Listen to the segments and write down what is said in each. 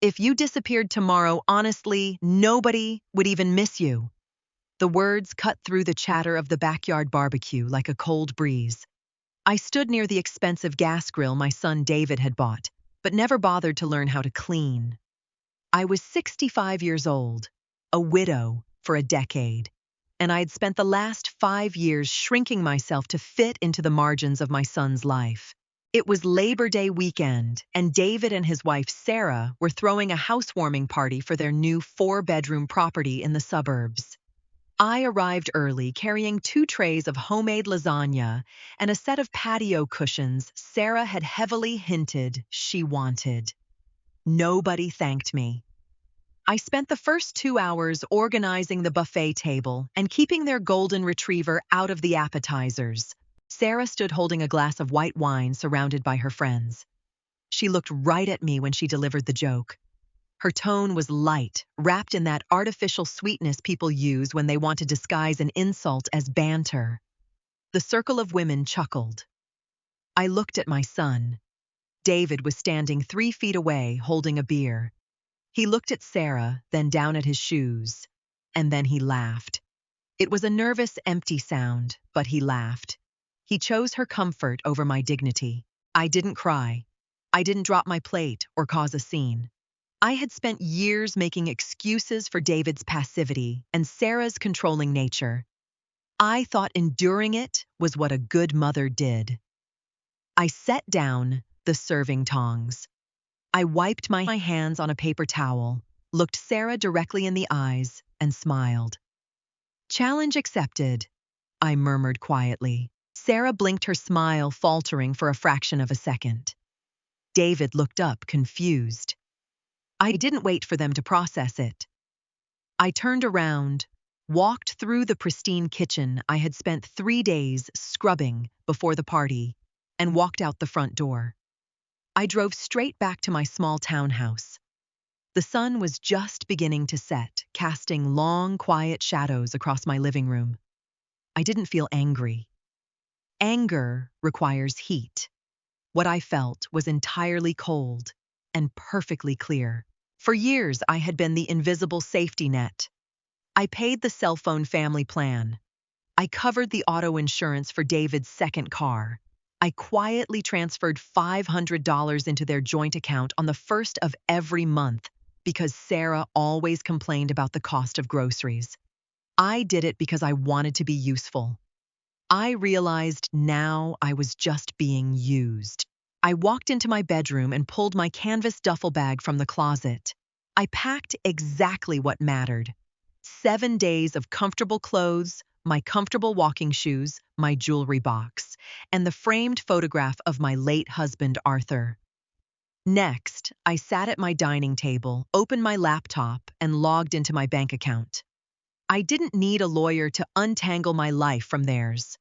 If you disappeared tomorrow, honestly, nobody would even miss you. The words cut through the chatter of the backyard barbecue like a cold breeze. I stood near the expensive gas grill my son David had bought, but never bothered to learn how to clean. I was 65 years old, a widow for a decade, and I had spent the last 5 years shrinking myself to fit into the margins of my son's life. It was Labor Day weekend, and David and his wife Sarah were throwing a housewarming party for their new 4-bedroom property in the suburbs. I arrived early carrying 2 trays of homemade lasagna and a set of patio cushions Sarah had heavily hinted she wanted. Nobody thanked me. I spent the first 2 hours organizing the buffet table and keeping their golden retriever out of the appetizers. Sarah stood holding a glass of white wine surrounded by her friends. She looked right at me when she delivered the joke. Her tone was light, wrapped in that artificial sweetness people use when they want to disguise an insult as banter. The circle of women chuckled. I looked at my son. David was standing 3 feet away, holding a beer. He looked at Sarah, then down at his shoes, and then he laughed. It was a nervous, empty sound, but he laughed. He chose her comfort over my dignity. I didn't cry. I didn't drop my plate or cause a scene. I had spent years making excuses for David's passivity and Sarah's controlling nature. I thought enduring it was what a good mother did. I set down the serving tongs. I wiped my hands on a paper towel, looked Sarah directly in the eyes, and smiled. "Challenge accepted," I murmured quietly. Sarah blinked, her smile faltering for a fraction of a second. David looked up, confused. I didn't wait for them to process it. I turned around, walked through the pristine kitchen I had spent 3 days scrubbing before the party, and walked out the front door. I drove straight back to my small townhouse. The sun was just beginning to set, casting long, quiet shadows across my living room. I didn't feel angry. Anger requires heat. What I felt was entirely cold and perfectly clear. For years, I had been the invisible safety net. I paid the cell phone family plan. I covered the auto insurance for David's second car. I quietly transferred $500 into their joint account on the first of every month because Sarah always complained about the cost of groceries. I did it because I wanted to be useful. I realized now I was just being used. I walked into my bedroom and pulled my canvas duffel bag from the closet. I packed exactly what mattered. 7 days of comfortable clothes, my comfortable walking shoes, my jewelry box, and the framed photograph of my late husband, Arthur. Next, I sat at my dining table, opened my laptop, and logged into my bank account. I didn't need a lawyer to untangle my life from theirs.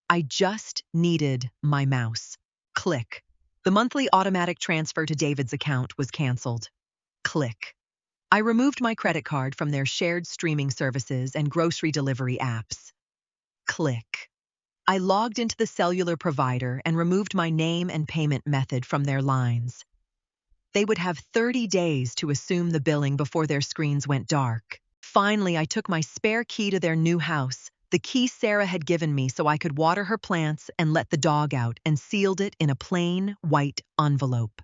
I just needed my mouse. Click. The monthly automatic transfer to David's account was canceled. Click. I removed my credit card from their shared streaming services and grocery delivery apps. Click. I logged into the cellular provider and removed my name and payment method from their lines. They would have 30 days to assume the billing before their screens went dark. Finally, I took my spare key to their new house, the key Sarah had given me so I could water her plants and let the dog out, and sealed it in a plain, white envelope.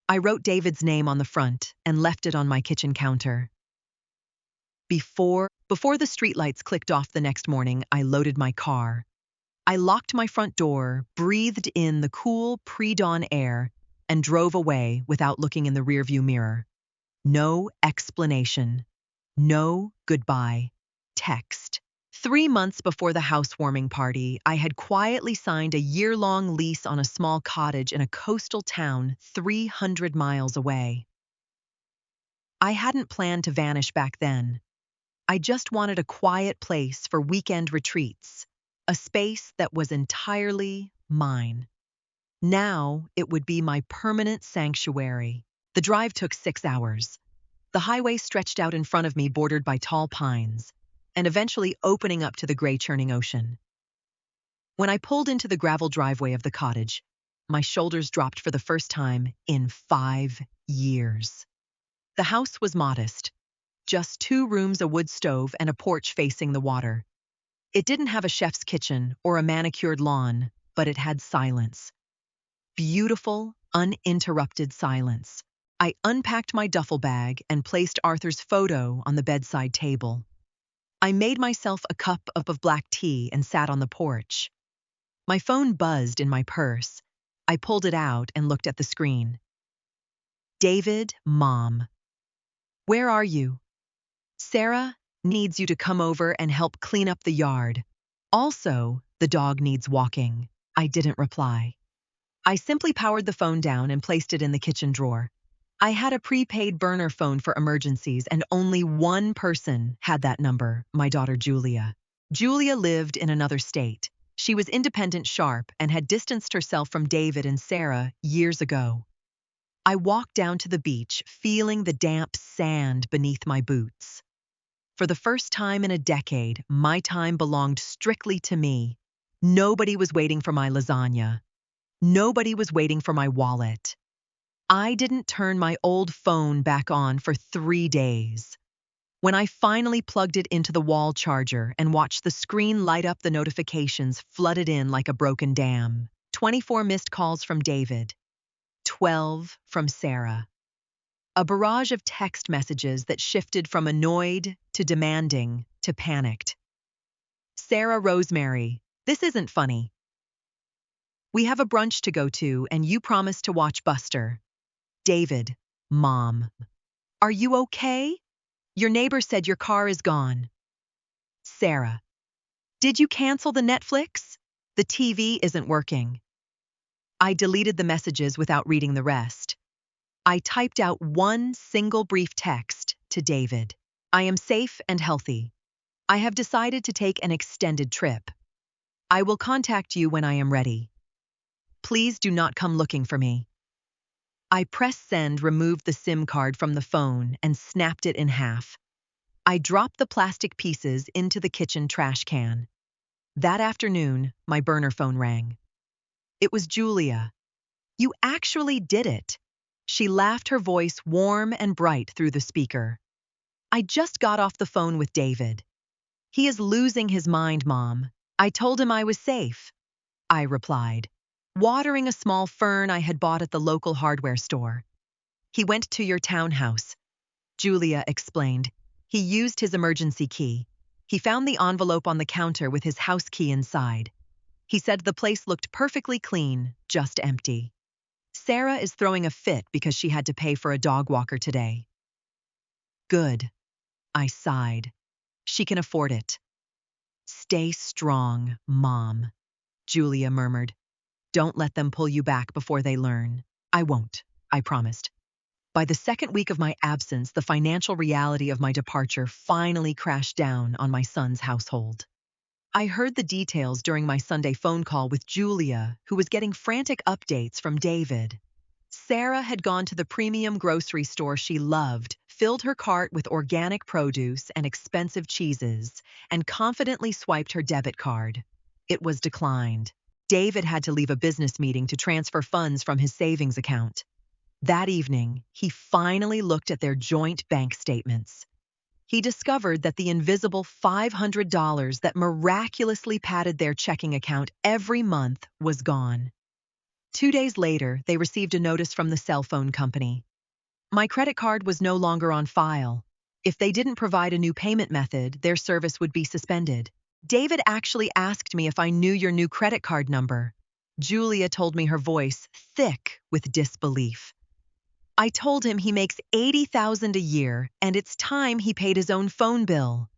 I wrote David's name on the front and left it on my kitchen counter. Before the streetlights clicked off the next morning, I loaded my car. I locked my front door, breathed in the cool pre-dawn air, and drove away without looking in the rearview mirror. No explanation. No goodbye. Text. 3 months before the housewarming party, I had quietly signed a year-long lease on a small cottage in a coastal town 300 miles away. I hadn't planned to vanish back then. I just wanted a quiet place for weekend retreats, a space that was entirely mine. Now it would be my permanent sanctuary. The drive took 6 hours. The highway stretched out in front of me, bordered by tall pines, and eventually opening up to the gray churning ocean. When I pulled into the gravel driveway of the cottage, my shoulders dropped for the first time in 5 years. The house was modest, just 2 rooms, a wood stove, and a porch facing the water. It didn't have a chef's kitchen or a manicured lawn, but it had silence. Beautiful, uninterrupted silence. I unpacked my duffel bag and placed Arthur's photo on the bedside table. I made myself a cup of black tea and sat on the porch. My phone buzzed in my purse. I pulled it out and looked at the screen. David, Mom. Where are you? Sarah needs you to come over and help clean up the yard. Also, the dog needs walking. I didn't reply. I simply powered the phone down and placed it in the kitchen drawer. I had a prepaid burner phone for emergencies, and only one person had that number, my daughter Julia. Julia lived in another state. She was independent, sharp, and had distanced herself from David and Sarah years ago. I walked down to the beach, feeling the damp sand beneath my boots. For the first time in a decade, my time belonged strictly to me. Nobody was waiting for my lasagna. Nobody was waiting for my wallet. I didn't turn my old phone back on for 3 days. When I finally plugged it into the wall charger and watched the screen light up, the notifications flooded in like a broken dam. 24 missed calls from David. 12 from Sarah. A barrage of text messages that shifted from annoyed to demanding to panicked. Sarah, Rosemary, this isn't funny. We have a brunch to go to and you promised to watch Buster. David, Mom. Are you okay? Your neighbor said your car is gone. Sarah. Did you cancel the Netflix? The TV isn't working. I deleted the messages without reading the rest. I typed out one single brief text to David. I am safe and healthy. I have decided to take an extended trip. I will contact you when I am ready. Please do not come looking for me. I pressed send, removed the SIM card from the phone, and snapped it in half. I dropped the plastic pieces into the kitchen trash can. That afternoon, my burner phone rang. It was Julia. You actually did it. She laughed, her voice warm and bright through the speaker. I just got off the phone with David. He is losing his mind, Mom. I told him I was safe. I replied, watering a small fern I had bought at the local hardware store. He went to your townhouse. Julia explained. He used his emergency key. He found the envelope on the counter with his house key inside. He said the place looked perfectly clean, just empty. Sarah is throwing a fit because she had to pay for a dog walker today. Good. I sighed. She can afford it. Stay strong, Mom, Julia murmured. Don't let them pull you back before they learn. I won't, I promised. By the second week of my absence, the financial reality of my departure finally crashed down on my son's household. I heard the details during my Sunday phone call with Julia, who was getting frantic updates from David. Sarah had gone to the premium grocery store she loved, filled her cart with organic produce and expensive cheeses, and confidently swiped her debit card. It was declined. David had to leave a business meeting to transfer funds from his savings account. That evening, he finally looked at their joint bank statements. He discovered that the invisible $500 that miraculously padded their checking account every month was gone. 2 days later, they received a notice from the cell phone company. My credit card was no longer on file. If they didn't provide a new payment method, their service would be suspended. David actually asked me if I knew your new credit card number. Julia told me, her voice thick with disbelief. I told him he makes $80,000 a year, and it's time he paid his own phone bill.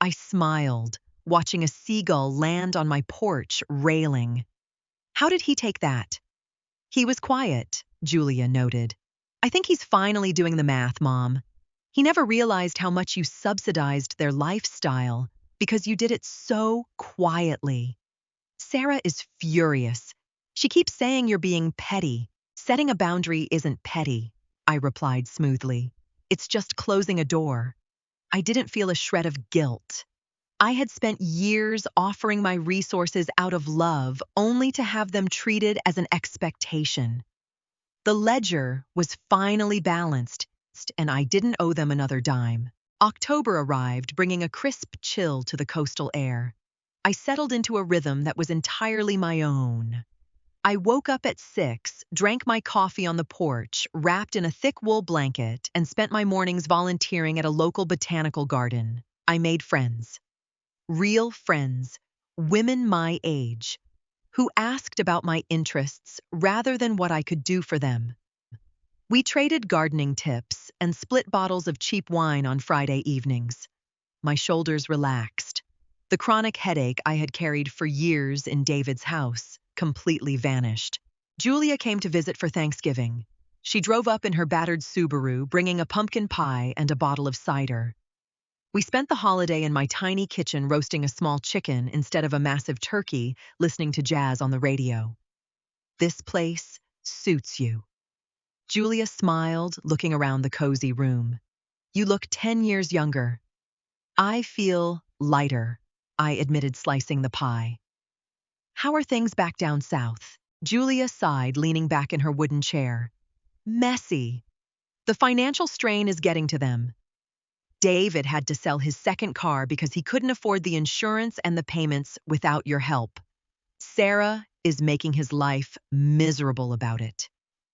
I smiled, watching a seagull land on my porch railing. How did he take that? He was quiet, Julia noted. I think he's finally doing the math, Mom. He never realized how much you subsidized their lifestyle because you did it so quietly. Sarah is furious. She keeps saying you're being petty. Setting a boundary isn't petty, I replied smoothly. It's just closing a door. I didn't feel a shred of guilt. I had spent years offering my resources out of love, only to have them treated as an expectation. The ledger was finally balanced. promised, and I didn't owe them another dime. October arrived, bringing a crisp chill to the coastal air. I settled into a rhythm that was entirely my own. I woke up at 6, drank my coffee on the porch, wrapped in a thick wool blanket, and spent my mornings volunteering at a local botanical garden. I made friends. Real friends, women my age, who asked about my interests rather than what I could do for them. We traded gardening tips and split bottles of cheap wine on Friday evenings. My shoulders relaxed. The chronic headache I had carried for years in David's house completely vanished. Julia came to visit for Thanksgiving. She drove up in her battered Subaru, bringing a pumpkin pie and a bottle of cider. We spent the holiday in my tiny kitchen roasting a small chicken instead of a massive turkey, listening to jazz on the radio. This place suits you. Julia smiled, looking around the cozy room. You look 10 years younger. I feel lighter, I admitted, slicing the pie. How are things back down south? Julia sighed, leaning back in her wooden chair. Messy. The financial strain is getting to them. David had to sell his second car because he couldn't afford the insurance and the payments without your help. Sarah is making his life miserable about it.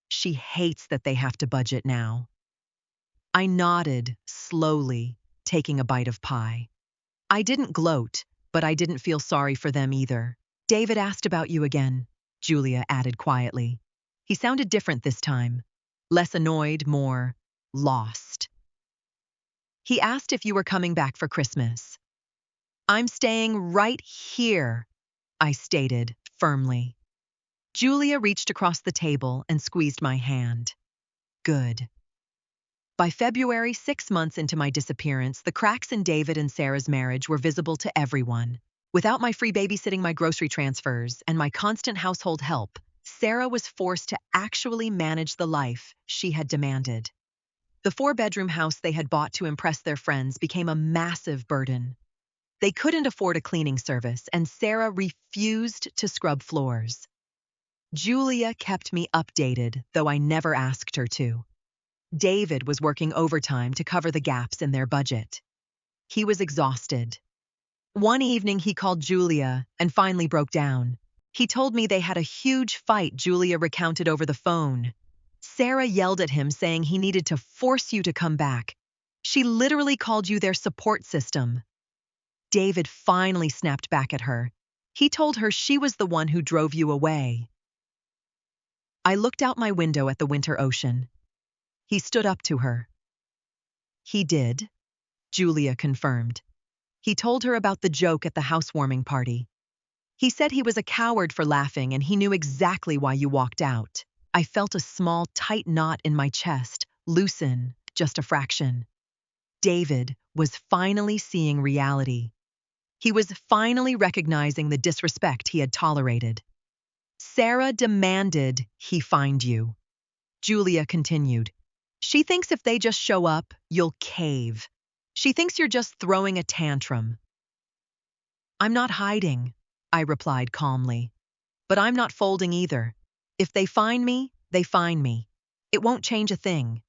She hates that they have to budget now. I nodded, slowly, taking a bite of pie. I didn't gloat, but I didn't feel sorry for them either. David asked about you again, Julia added quietly. He sounded different this time. Less annoyed, more lost. He asked if you were coming back for Christmas. I'm staying right here, I stated firmly. Julia reached across the table and squeezed my hand. Good. By February, 6 months into my disappearance, the cracks in David and Sarah's marriage were visible to everyone. Without my free babysitting, my grocery transfers, and my constant household help, Sarah was forced to actually manage the life she had demanded. The 4-bedroom house they had bought to impress their friends became a massive burden. They couldn't afford a cleaning service, and Sarah refused to scrub floors. Julia kept me updated, though I never asked her to. David was working overtime to cover the gaps in their budget. He was exhausted. One evening he called Julia and finally broke down. He told me they had a huge fight, Julia recounted over the phone. Sarah yelled at him, saying he needed to force you to come back. She literally called you their support system. David finally snapped back at her. He told her she was the one who drove you away. I looked out my window at the winter ocean. He stood up to her. He did, Julia confirmed. He told her about the joke at the housewarming party. He said he was a coward for laughing and he knew exactly why you walked out. I felt a small, tight knot in my chest loosen just a fraction. David was finally seeing reality. He was finally recognizing the disrespect he had tolerated. Sarah demanded he find you. Julia continued. She thinks if they just show up, you'll cave. She thinks you're just throwing a tantrum. I'm not hiding, I replied calmly. But I'm not folding either. If they find me, they find me. It won't change a thing.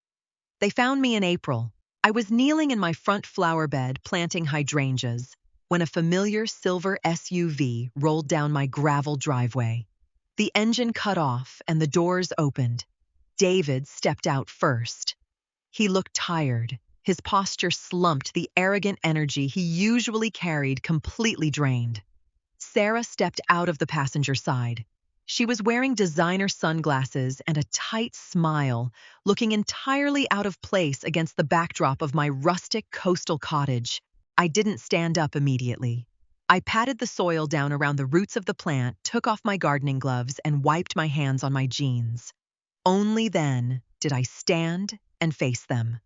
They found me in April. I was kneeling in my front flower bed planting hydrangeas when a familiar silver SUV rolled down my gravel driveway. The engine cut off and the doors opened. David stepped out first. He looked tired. His posture slumped, the arrogant energy he usually carried completely drained. Sarah stepped out of the passenger side. She was wearing designer sunglasses and a tight smile, looking entirely out of place against the backdrop of my rustic coastal cottage. I didn't stand up immediately. I patted the soil down around the roots of the plant, took off my gardening gloves, and wiped my hands on my jeans. Only then did I stand and face them.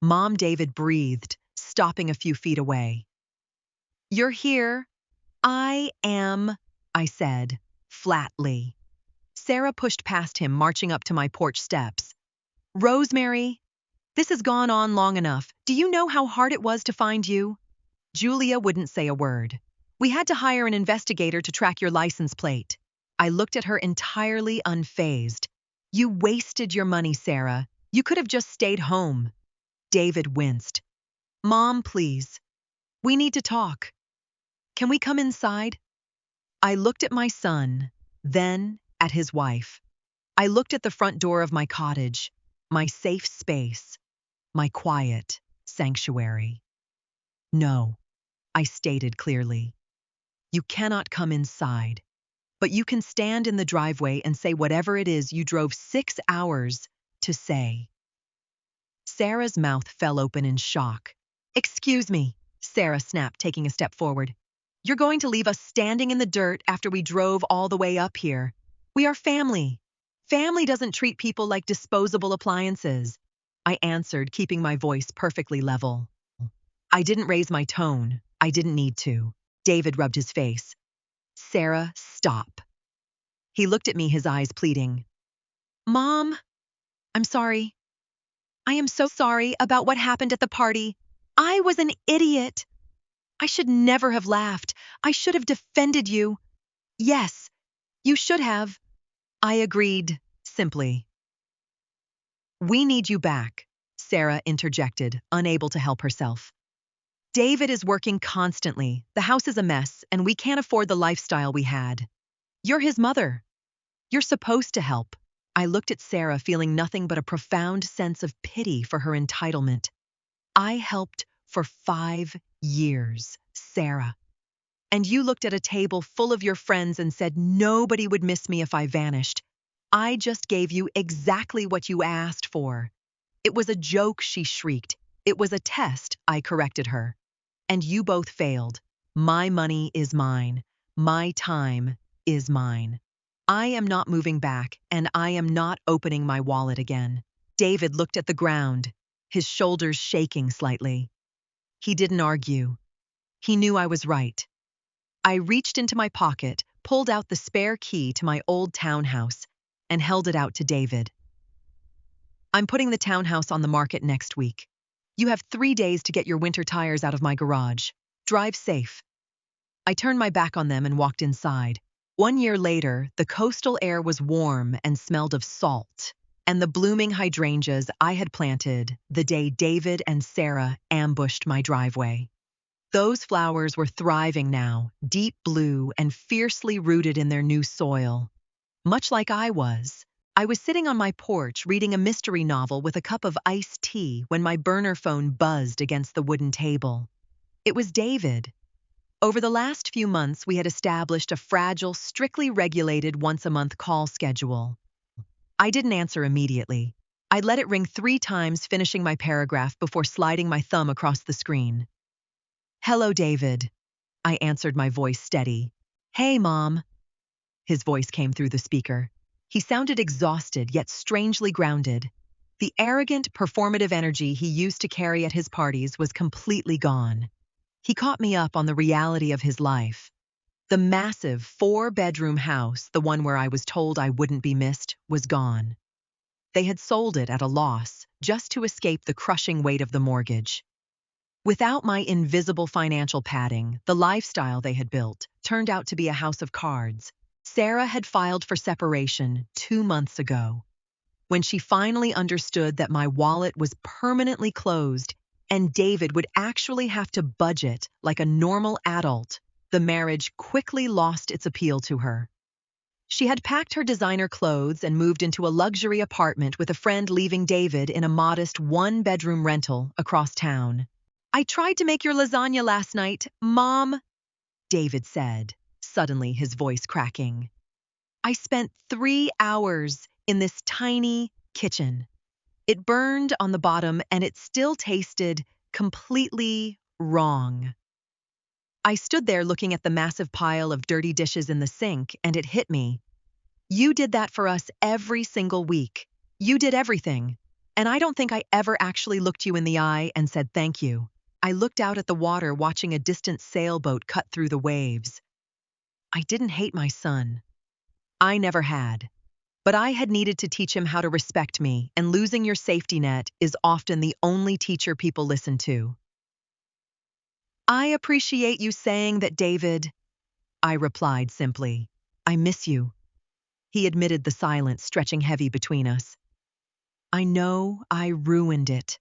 Mom, David breathed, stopping a few feet away. You're here. I am, I said, flatly. Sarah pushed past him, marching up to my porch steps. Rosemary, this has gone on long enough. Do you know how hard it was to find you? Julia wouldn't say a word. We had to hire an investigator to track your license plate. I looked at her entirely unfazed. You wasted your money, Sarah. You could have just stayed home. David winced. Mom, please. We need to talk. Can we come inside? I looked at my son, then at his wife. I looked at the front door of my cottage, my safe space, my quiet sanctuary. No, I stated clearly. You cannot come inside, but you can stand in the driveway and say whatever it is you drove 6 hours to say. Sarah's mouth fell open in shock. Excuse me, Sarah snapped, taking a step forward. You're going to leave us standing in the dirt after we drove all the way up here. We are family. Family doesn't treat people like disposable appliances. I answered, keeping my voice perfectly level. I didn't raise my tone. I didn't need to. David rubbed his face. Sarah, stop. He looked at me, his eyes pleading. Mom, I'm sorry. I am so sorry about what happened at the party. I was an idiot. I should never have laughed. I should have defended you. Yes, you should have. I agreed, simply. We need you back, Sarah interjected, unable to help herself. David is working constantly. The house is a mess, and we can't afford the lifestyle we had. You're his mother. You're supposed to help. I looked at Sarah, feeling nothing but a profound sense of pity for her entitlement. I helped for 5 years, Sarah. And you looked at a table full of your friends and said nobody would miss me if I vanished. I just gave you exactly what you asked for. It was a joke, she shrieked. It was a test, I corrected her. And you both failed. My money is mine. My time is mine. I am not moving back, and I am not opening my wallet again. David looked at the ground, his shoulders shaking slightly. He didn't argue. He knew I was right. I reached into my pocket, pulled out the spare key to my old townhouse, and held it out to David. I'm putting the townhouse on the market next week. You have 3 days to get your winter tires out of my garage. Drive safe. I turned my back on them and walked inside. 1 year later, the coastal air was warm and smelled of salt, and the blooming hydrangeas I had planted the day David and Sarah ambushed my driveway. Those flowers were thriving now, deep blue and fiercely rooted in their new soil. Much like I was sitting on my porch reading a mystery novel with a cup of iced tea when my burner phone buzzed against the wooden table. It was David. Over the last few months, we had established a fragile, strictly regulated once-a-month call schedule. I didn't answer immediately. I let it ring 3 times, finishing my paragraph before sliding my thumb across the screen. Hello, David. I answered, my voice steady. Hey, Mom. His voice came through the speaker. He sounded exhausted, yet strangely grounded. The arrogant, performative energy he used to carry at his parties was completely gone. He caught me up on the reality of his life. The massive 4-bedroom house, the one where I was told I wouldn't be missed, was gone. They had sold it at a loss, just to escape the crushing weight of the mortgage. Without my invisible financial padding, the lifestyle they had built turned out to be a house of cards. Sarah had filed for separation 2 months ago. When she finally understood that my wallet was permanently closed and David would actually have to budget like a normal adult, the marriage quickly lost its appeal to her. She had packed her designer clothes and moved into a luxury apartment with a friend, leaving David in a modest 1-bedroom rental across town. I tried to make your lasagna last night, Mom, David said, suddenly his voice cracking. I spent 3 hours in this tiny kitchen. It burned on the bottom and it still tasted completely wrong. I stood there looking at the massive pile of dirty dishes in the sink, and it hit me. You did that for us every single week. You did everything. And I don't think I ever actually looked you in the eye and said thank you. I looked out at the water, watching a distant sailboat cut through the waves. I didn't hate my son. I never had. But I had needed to teach him how to respect me, and losing your safety net is often the only teacher people listen to. I appreciate you saying that, David, I replied simply. I miss you. He admitted, the silence stretching heavy between us. I know I ruined it.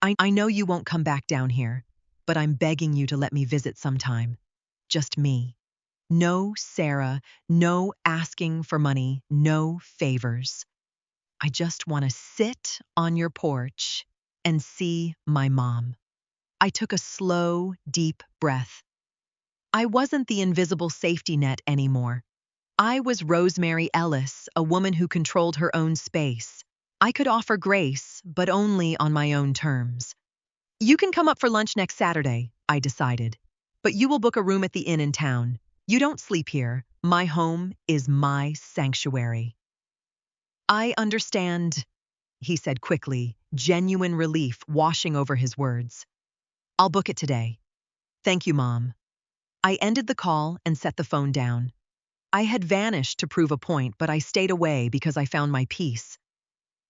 I know you won't come back down here, but I'm begging you to let me visit sometime. Just me. No Sarah, no asking for money, no favors. I just want to sit on your porch and see my mom. I took a slow, deep breath. I wasn't the invisible safety net anymore. I was Rosemary Ellis, a woman who controlled her own space. I could offer grace, but only on my own terms. You can come up for lunch next Saturday, I decided. But you will book a room at the inn in town. You don't sleep here. My home is my sanctuary. I understand, he said quickly, genuine relief washing over his words. I'll book it today. Thank you, Mom. I ended the call and set the phone down. I had vanished to prove a point, but I stayed away because I found my peace.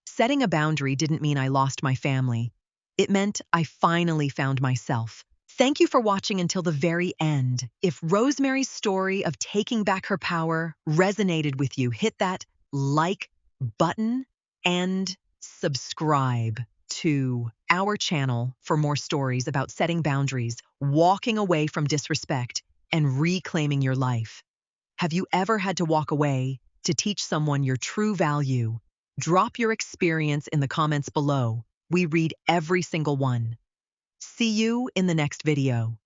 Setting a boundary didn't mean I lost my family. It meant I finally found myself. Thank you for watching until the very end. If Rosemary's story of taking back her power resonated with you, hit that like button and subscribe to our channel for more stories about setting boundaries, walking away from disrespect, and reclaiming your life. Have you ever had to walk away to teach someone your true value? Drop your experience in the comments below. We read every single one. See you in the next video.